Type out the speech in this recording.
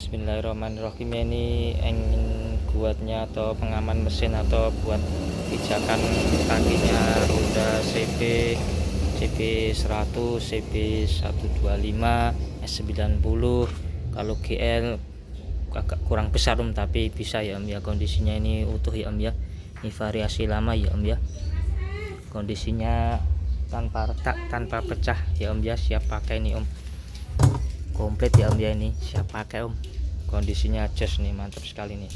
Bismillahirrahmanirrahim. Ini engine kuatnya atau pengaman mesin atau buat pijakan kakinya Honda CB 100, CB 125, S90. Kalau GL agak kurang besar tapi bisa ya ya, kondisinya ini utuh ya ya. Ini variasi lama ya ya, kondisinya tanpa retak, tanpa pecah ya ya. Siap pakai nih komplit ya ya, ini siap pakai kondisinya just nih, mantap sekali nih.